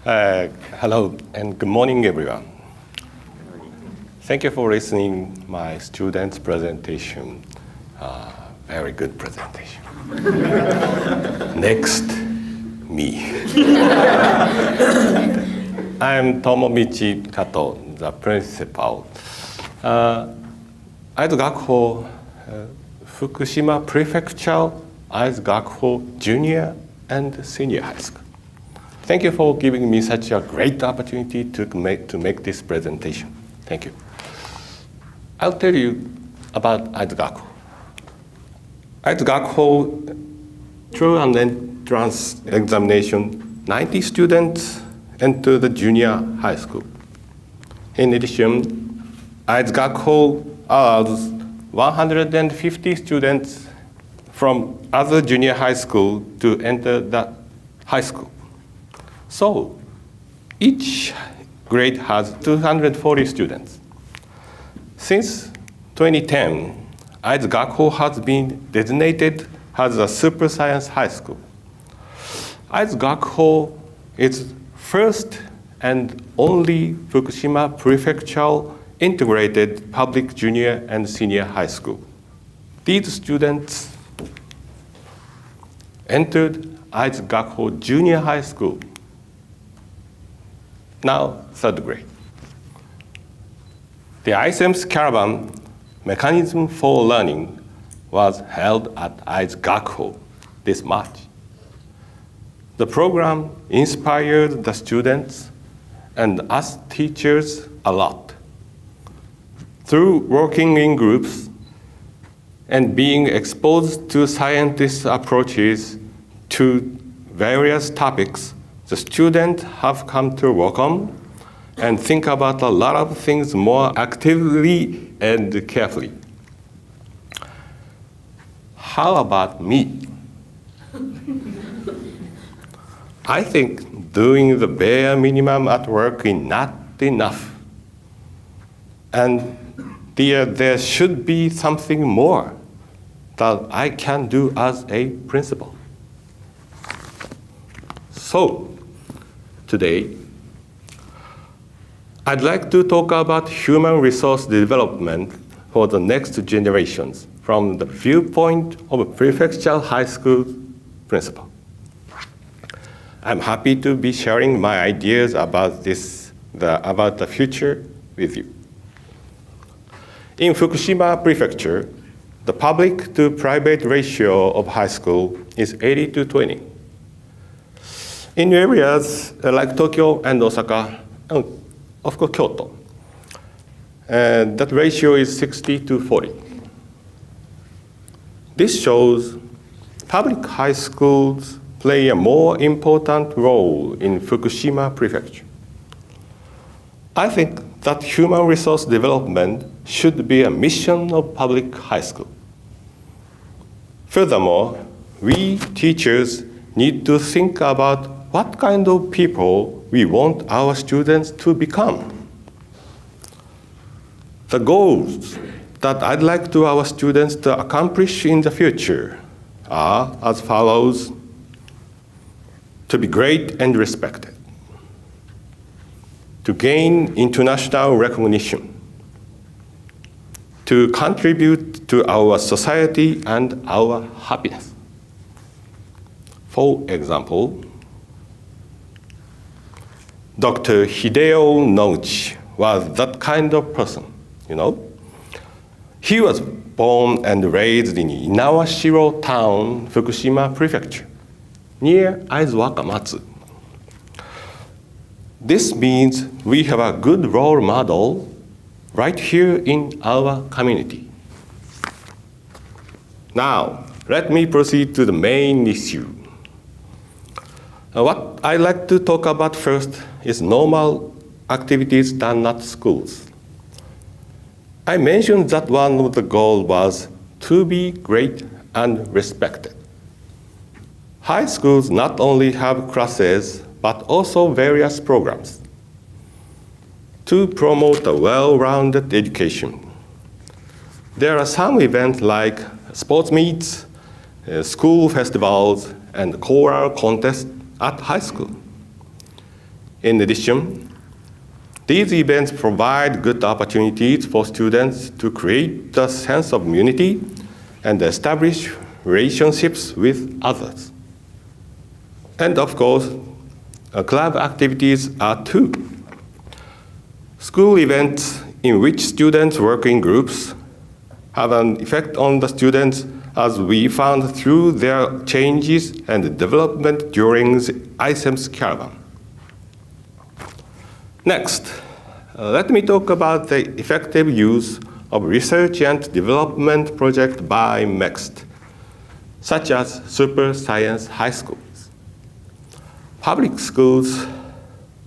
Hello and good morning, everyone. Thank you for listening my student's presentation. Very good presentation. Next, me. I'm Tomomichi Kato, the principal. Aizu-Gakuho, Fukushima Prefecture, Aizu-Gakuho Junior and Senior High School. Thank you for giving me such a great opportunity to make this presentation. Thank you. I'll tell you about Aizu-Gakuho. Aizu-Gakuho, through an entrance examination, 90 students enter the junior high school. In addition, Aizu-Gakuho allows 150 students from other junior high school to enter the high school. So each grade has 240 students. Since 2010, Aizu-Gakuho has been designated as a super science high school. Aizu-Gakuho is first and only Fukushima Prefectural integrated public junior and senior high school. These students entered Aizu-Gakuho Junior High School, now third grade. The iCeMS Caravan mechanism for learning was held at Aizu-Gakuho this March. The program inspired the students and us teachers a lot. Through working in groups and being exposed to scientists' approaches to various topics, the students have come to welcome and think about a lot of things more actively and carefully. How about me? I think doing the bare minimum at work is not enough. And there should be something more that I can do as a principal. So, today, I'd like to talk about human resource development for the next generations from the viewpoint of a prefectural high school principal. I'm happy to be sharing my ideas about about the future with you. In Fukushima Prefecture, the public to private ratio of high school is 80-20. In areas like Tokyo and Osaka, and of course Kyoto, that ratio is 60-40. This shows public high schools play a more important role in Fukushima Prefecture. I think that human resource development should be a mission of public high school. Furthermore, we teachers need to think about what kind of people we want our students to become. The goals that I'd like to our students to accomplish in the future are as follows: to be great and respected, to gain international recognition, to contribute to our society and our happiness. For example, Dr. Hideo Noguchi was that kind of person, you know? He was born and raised in Inawashiro town, Fukushima Prefecture, near Aizu-Wakamatsu. This means we have a good role model right here in our community. Now, let me proceed to the main issue. What I like to talk about first is normal activities done at schools. I mentioned that one of the goals was to be great and respected. High schools not only have classes, but also various programs to promote a well-rounded education. There are some events like sports meets, school festivals, and choral contests at high school. In addition, these events provide good opportunities for students to create a sense of unity and establish relationships with others. And of course, club activities are too. School events in which students work in groups have an effect on the students, as we found through their changes and development during the iCeMS Caravan. Next, let me talk about the effective use of research and development projects by MEXT, such as super science high schools. Public schools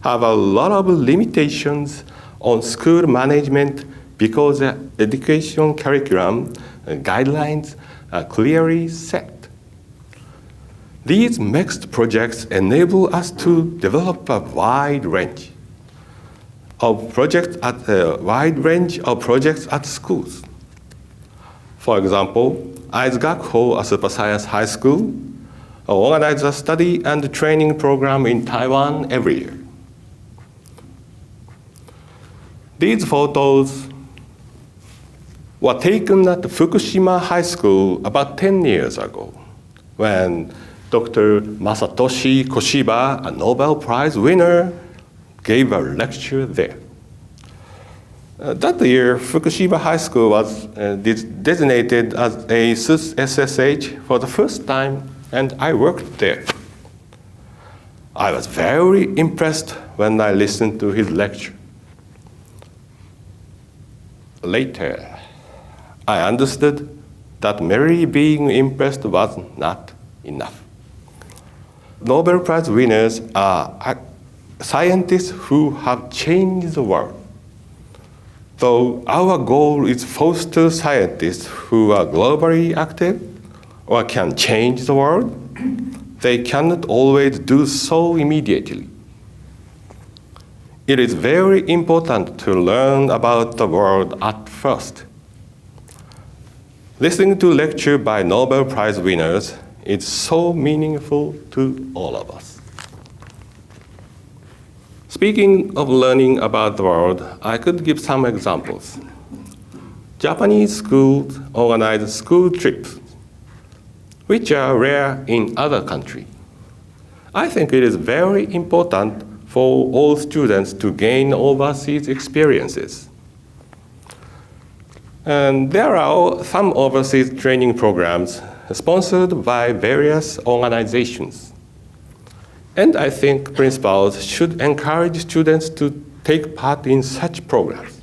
have a lot of limitations on school management because the education curriculum and guidelines are clearly set. These MEXT projects enable us to develop a wide range of projects at schools. For example, Aizu-Gakuho, a super science high school, organizes a study and training program in Taiwan every year. These photos were taken at Fukushima High School about 10 years ago, when Dr. Masatoshi Koshiba, a Nobel Prize winner, gave a lecture there. That year, Fukushima High School was designated as a SSH for the first time, and I worked there. I was very impressed when I listened to his lecture. Later, I understood that merely being impressed was not enough. Nobel Prize winners are scientists who have changed the world. Though our goal is to foster scientists who are globally active or can change the world, they cannot always do so immediately. It is very important to learn about the world at first. Listening to lecture by Nobel Prize winners is so meaningful to all of us. Speaking of learning about the world, I could give some examples. Japanese schools organize school trips, which are rare in other countries. I think it is very important for all students to gain overseas experiences. And there are some overseas training programs sponsored by various organizations. And I think principals should encourage students to take part in such programs.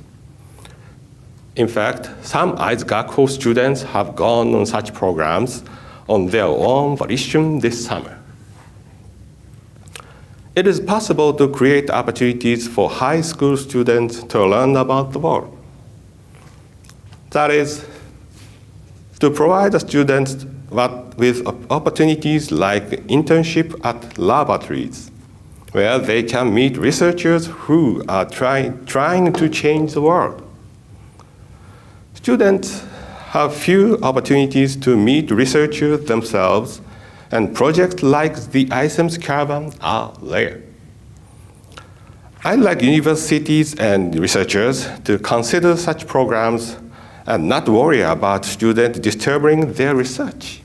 In fact, some Aizu-Gakuho students have gone on such programs on their own volition this summer. It is possible to create opportunities for high school students to learn about the world. That is, to provide the students with opportunities like internship at laboratories, where they can meet researchers who are trying to change the world. Students have few opportunities to meet researchers themselves, and projects like the iCeMS Caravan are rare. I'd like universities and researchers to consider such programs and not worry about students disturbing their research.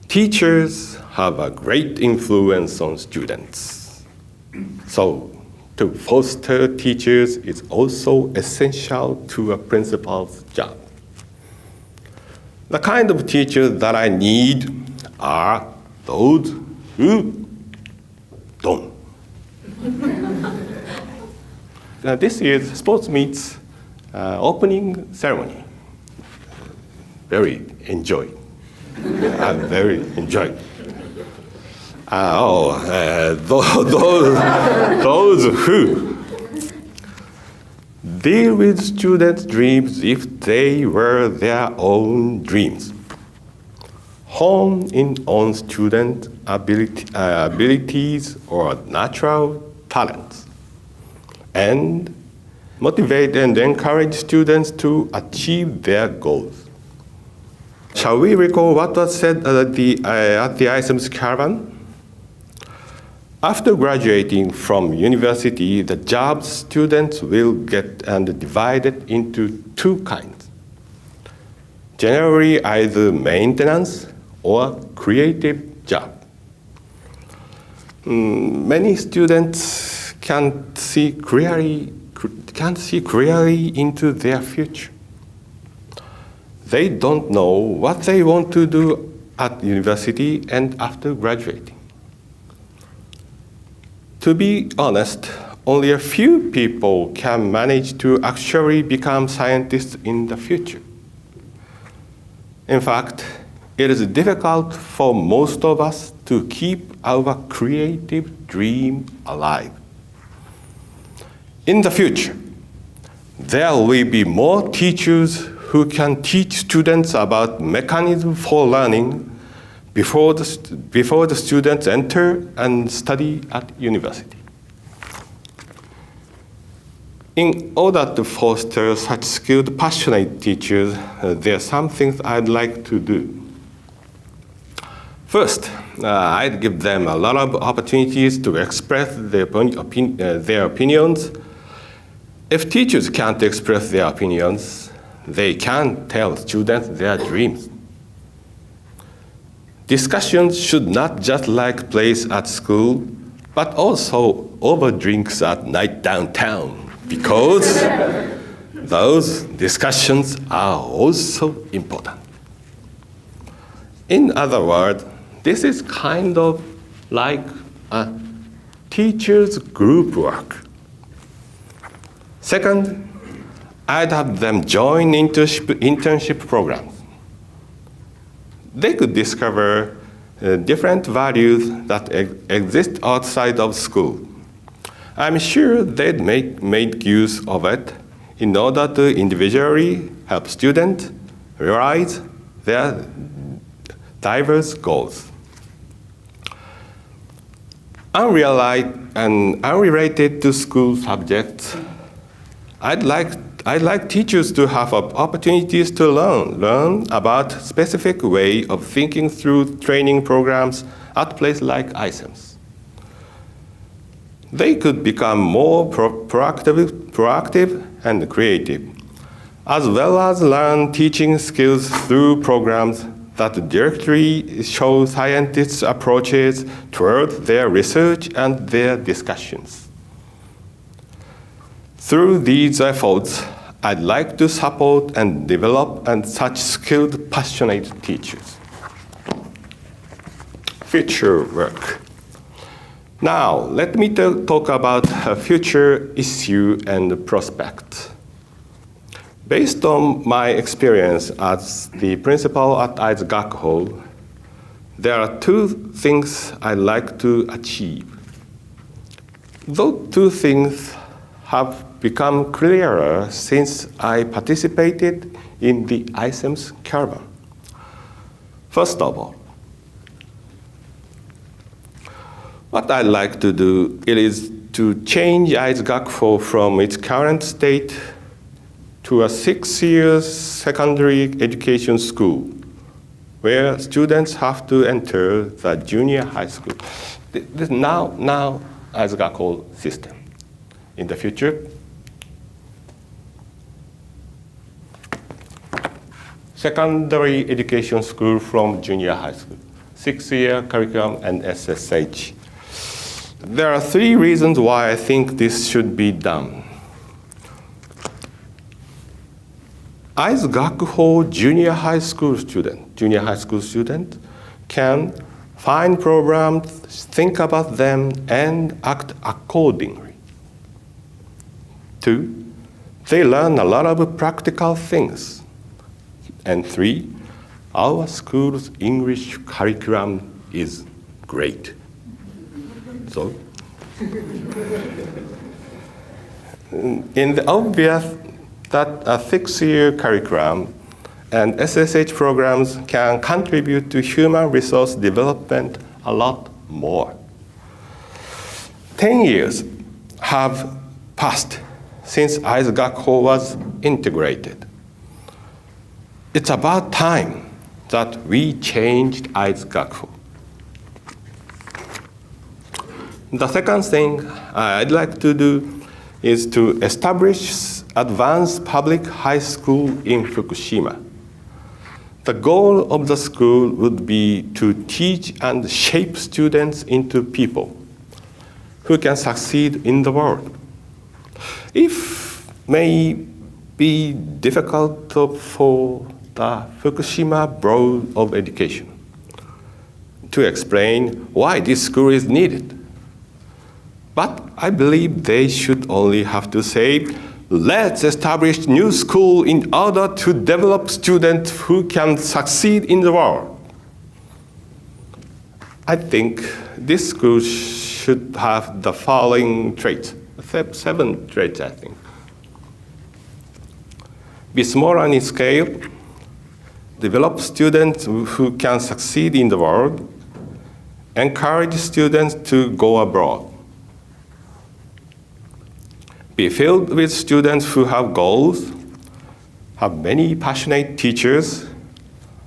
Teachers have a great influence on students. So to foster teachers is also essential to a principal's job. The kind of teachers that I need are those who don't. This year's sports meets opening ceremony. Very enjoyed. I'm very enjoyed. Those who deal with students' dreams if they were their own dreams. Hone in on student abilities or natural talents, and motivate and encourage students to achieve their goals. Shall we recall what was said at the iCeMS Caravan? After graduating from university, the jobs students will get and divided into two kinds. Generally, either maintenance or creative job. Many students can't see clearly into their future. They don't know what they want to do at university and after graduating. To be honest, only a few people can manage to actually become scientists in the future. In fact, it is difficult for most of us to keep our creative dream alive. In the future, there will be more teachers who can teach students about mechanisms for learning before the students enter and study at university. In order to foster such skilled, passionate teachers, there are some things I'd like to do. First, I'd give them a lot of opportunities to express their opinions. If teachers can't express their opinions, they can tell students their dreams. Discussions should not just take place at school, but also over drinks at night downtown, because those discussions are also important. In other words, this is kind of like a teacher's group work. Second, I'd have them join internship programs. They could discover different values that exist outside of school. I'm sure they'd make use of it in order to individually help students realize their diverse goals. Unrelated to school subjects, I'd like teachers to have opportunities to learn about specific way of thinking through training programs at places like iCeMS. They could become more proactive and creative, as well as learn teaching skills through programs that directly show scientists' approaches toward their research and their discussions. Through these efforts, I'd like to support and develop such skilled, passionate teachers. Future work. Now, let me talk about a future issue and prospect. Based on my experience as the principal at Aizu-Gakuho, there are two things I'd like to achieve. Those two things have become clearer since I participated in the iCeMS Caravan. First of all, what I'd like to do is to change Aizu-Gakuho from its current state to a 6-year secondary education school where students have to enter the junior high school. This now Aizu-Gakuho system. In the future, secondary education school from junior high school, 6-year curriculum and SSH. There are 3 reasons why I think this should be done. Aizu-Gakuho junior high school student can find programs, think about them, and act accordingly. 2, they learn a lot of practical things. And 3, our school's English curriculum is great. So, in the obvious that a 6-year curriculum and SSH programs can contribute to human resource development a lot more. 10 years have passed since Aizu-Gakuho was integrated. It's about time that we changed Aizu-Gakuho. The second thing I'd like to do is to establish advanced public high school in Fukushima. The goal of the school would be to teach and shape students into people who can succeed in the world. If may be difficult for the Fukushima Board of Education to explain why this school is needed. But I believe they should only have to say, let's establish new school in order to develop students who can succeed in the world. I think this school should have the following traits, 7 traits, I think. Be smaller in scale, develop students who can succeed in the world, encourage students to go abroad. Be filled with students who have goals, have many passionate teachers,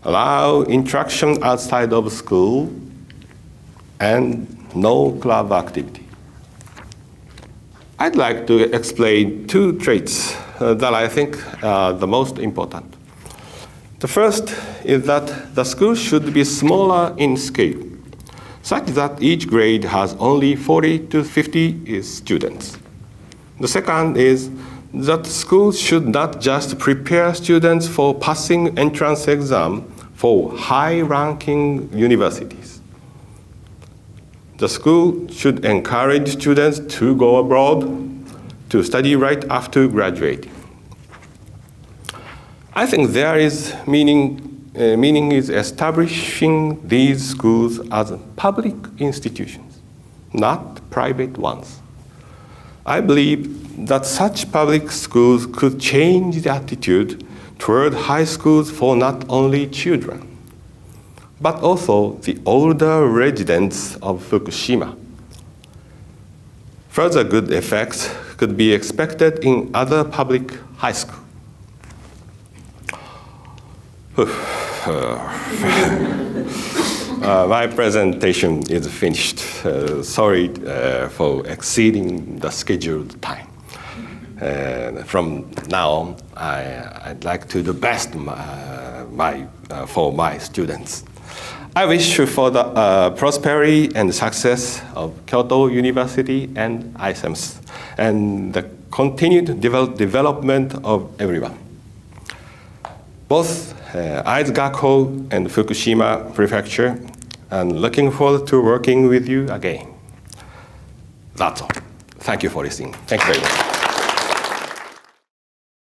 allow interaction outside of school, and no club activity. I'd like to explain 2 traits that I think are the most important. The first is that the school should be smaller in scale, such that each grade has only 40 to 50 students. The second is that schools should not just prepare students for passing entrance exam for high-ranking universities. The school should encourage students to go abroad to study right after graduating. I think there is meaning is establishing these schools as public institutions, not private ones. I believe that such public schools could change the attitude toward high schools for not only children, but also the older residents of Fukushima. Further good effects could be expected in other public high schools. My presentation is finished. Sorry for exceeding the scheduled time. From now on, I'd like to do the best for my students. I wish for the prosperity and success of Kyoto University and iCeMS, and the continued development of everyone. Both Aizu-Gakuho and Fukushima Prefecture, and looking forward to working with you again. That's all. Thank you for listening. Thank you very much.